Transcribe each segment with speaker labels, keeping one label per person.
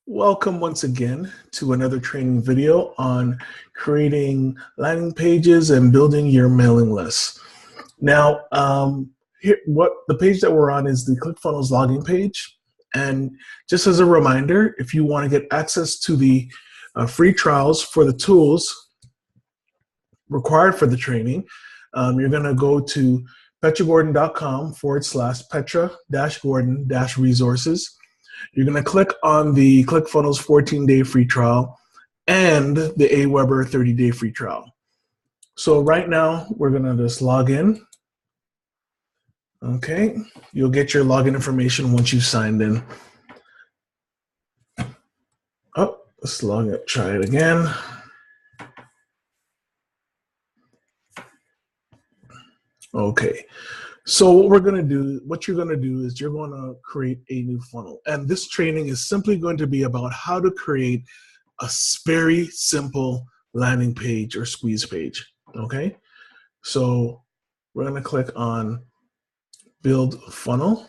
Speaker 1: Welcome once again to another training video on creating landing pages and building your mailing list. Now, here, what the page that we're on is the ClickFunnels login page. And just as a reminder, if you want to get access to the free trials for the tools required for the training, you're going to go to petragordon.com/petra-gordon-resources. You're going to click on the ClickFunnels 14-day free trial and the Aweber 30-day free trial. So right now, we're going to just log in. Okay, you'll get your login information once you've signed in. Oh, let's log in, try it again. Okay, so what you're going to do is you're going to create a new funnel. And this training is simply going to be about how to create a very simple landing page or squeeze page. Okay, so we're going to click on Build Funnel.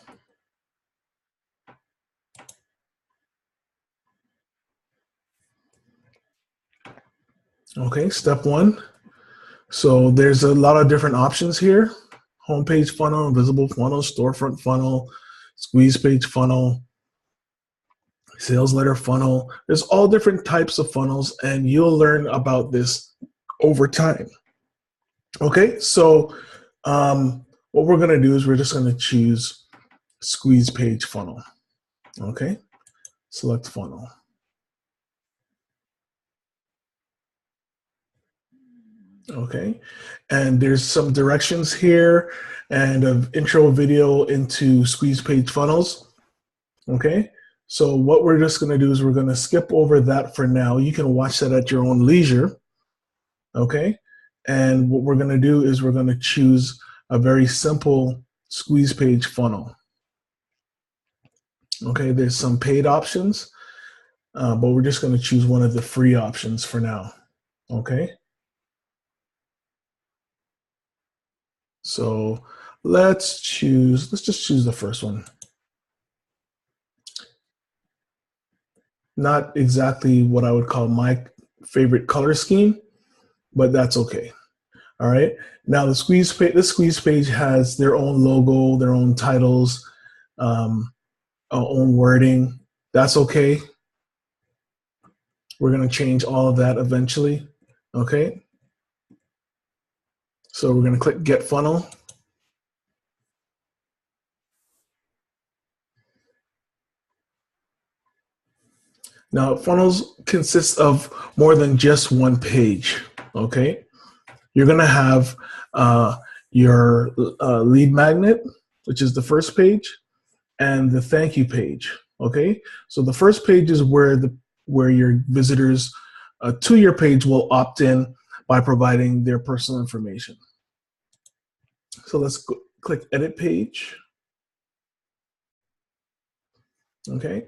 Speaker 1: Okay, step one. So there's a lot of different options here. Homepage funnel, visible funnel, storefront funnel, squeeze page funnel, sales letter funnel. There's all different types of funnels, and you'll learn about this over time. Okay, so what we're going to do is we're just going to choose squeeze page funnel. Okay, select funnel. Okay, and there's some directions here and an intro video into squeeze page funnels. Okay, so what we're just going to do is we're going to skip over that for now. You can watch that at your own leisure. Okay, and what we're going to do is we're going to choose a very simple squeeze page funnel. Okay, there's some paid options, but we're just going to choose one of the free options for now. Okay. So let's just choose the first one. Not exactly what I would call my favorite color scheme, but that's okay. All right. Now this squeeze page has their own logo, their own titles, own wording. That's okay. We're going to change all of that eventually. Okay. So we're going to click Get Funnel. Now, funnels consist of more than just one page. Okay. You're going to have your lead magnet, which is the first page, and the thank you page. Okay. So the first page is where your visitors to your page will opt in by providing their personal information. So let's click Edit Page. Okay.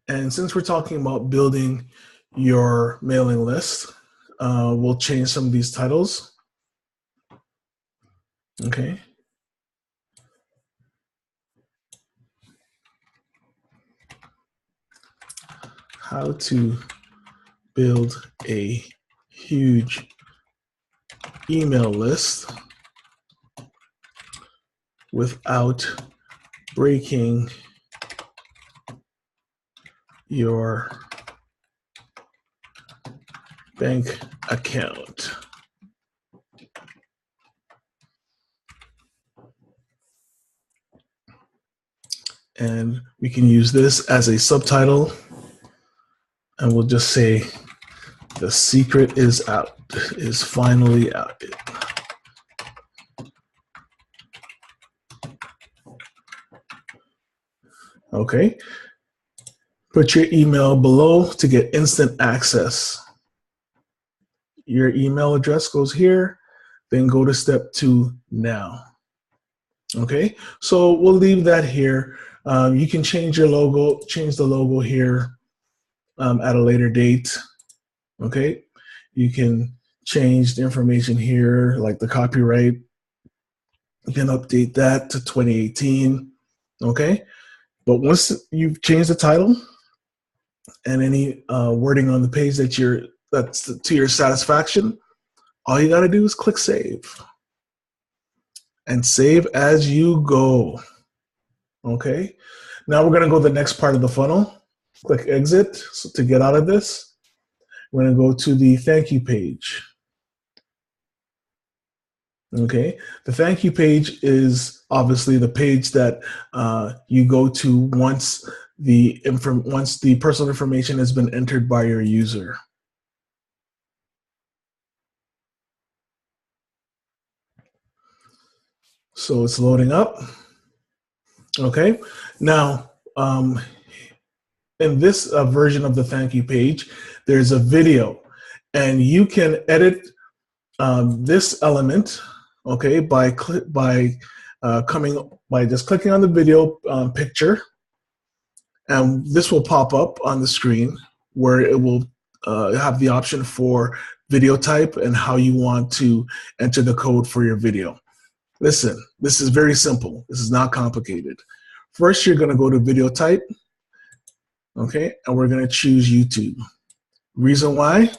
Speaker 1: And since we're talking about building your mailing list, we'll change some of these titles. Okay. How to build a huge email list without breaking your bank account. And we can use this as a subtitle, and we'll just say, the secret is out, is finally out. Okay. Put your email below to get instant access. Your email address goes here, then go to step 2 now. Okay, so we'll leave that here. You can change the logo here at a later date. Okay, you can change the information here, like the copyright. You can update that to 2018. Okay, but once you've changed the title, and any wording on the page that's to your satisfaction, all you got to do is click save and save as you go. Okay. Now we're going to go to the next part of the funnel. Click exit to get out of this. We're going to go to the thank you page. Okay. The thank you page is obviously the page that you go to once the personal information has been entered by your user. So it's loading up. Okay. Now, in this version of the thank you page, there's a video, and you can edit this element, okay, by just clicking on the video picture, and this will pop up on the screen where it will have the option for video type and how you want to enter the code for your video. Listen, this is very simple. This is not complicated. First, you're going to go to video type, okay, and we're going to choose YouTube. Reason why?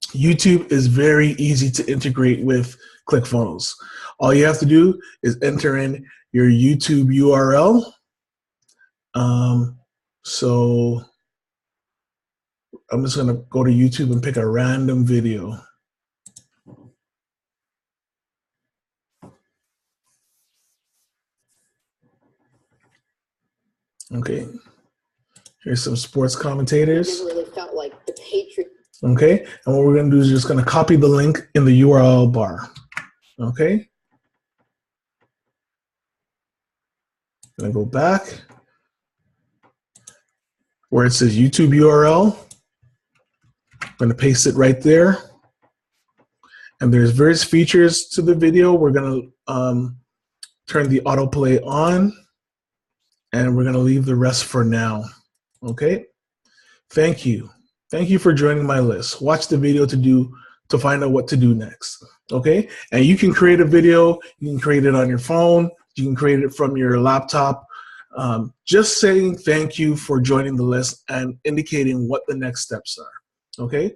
Speaker 1: YouTube is very easy to integrate with ClickFunnels. All you have to do is enter in your YouTube URL. So I'm just going to go to YouTube and pick a random video. Okay. Here's some sports commentators.
Speaker 2: It never really felt like the Patriots.
Speaker 1: Okay. And what we're going to do is just going to copy the link in the URL bar. Okay. Going to go back where it says YouTube URL. I'm going to paste it right there. And there's various features to the video. We're going to turn the autoplay on, and we're going to leave the rest for now. Okay. Thank you. Thank you for joining my list. Watch the video to find out what to do next. Okay. And you can create a video. You can create it on your phone. You can create it from your laptop. Just saying thank you for joining the list and indicating what the next steps are. Okay.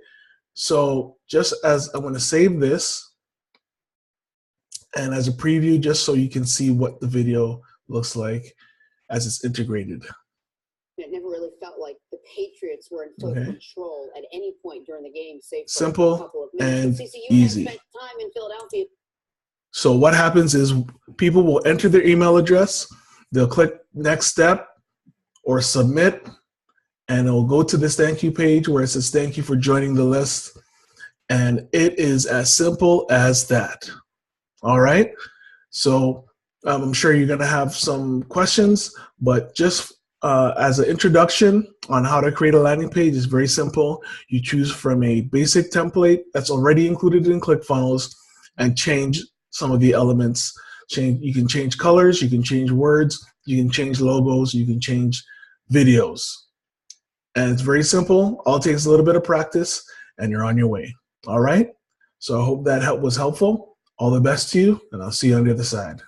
Speaker 1: So just as I'm going to save this and as a preview, just so you can see what the video looks like as it's integrated.
Speaker 2: It never really felt like the Patriots were in full control at any point during the game, save for
Speaker 1: simple
Speaker 2: a couple of minutes.
Speaker 1: and
Speaker 2: CCU
Speaker 1: easy.
Speaker 2: Spent time in Philadelphia.
Speaker 1: So what happens is people will enter their email address, they'll click next step or submit, and it'll go to this thank you page where it says thank you for joining the list. And it is as simple as that. All right. So I'm sure you're going to have some questions, but just as an introduction on how to create a landing page is very simple. You choose from a basic template that's already included in ClickFunnels and change some of the elements. You can change colors, you can change words, you can change logos, you can change videos. And it's very simple. All it takes is a little bit of practice and you're on your way. All right. So I hope that was helpful. All the best to you, and I'll see you on the other side.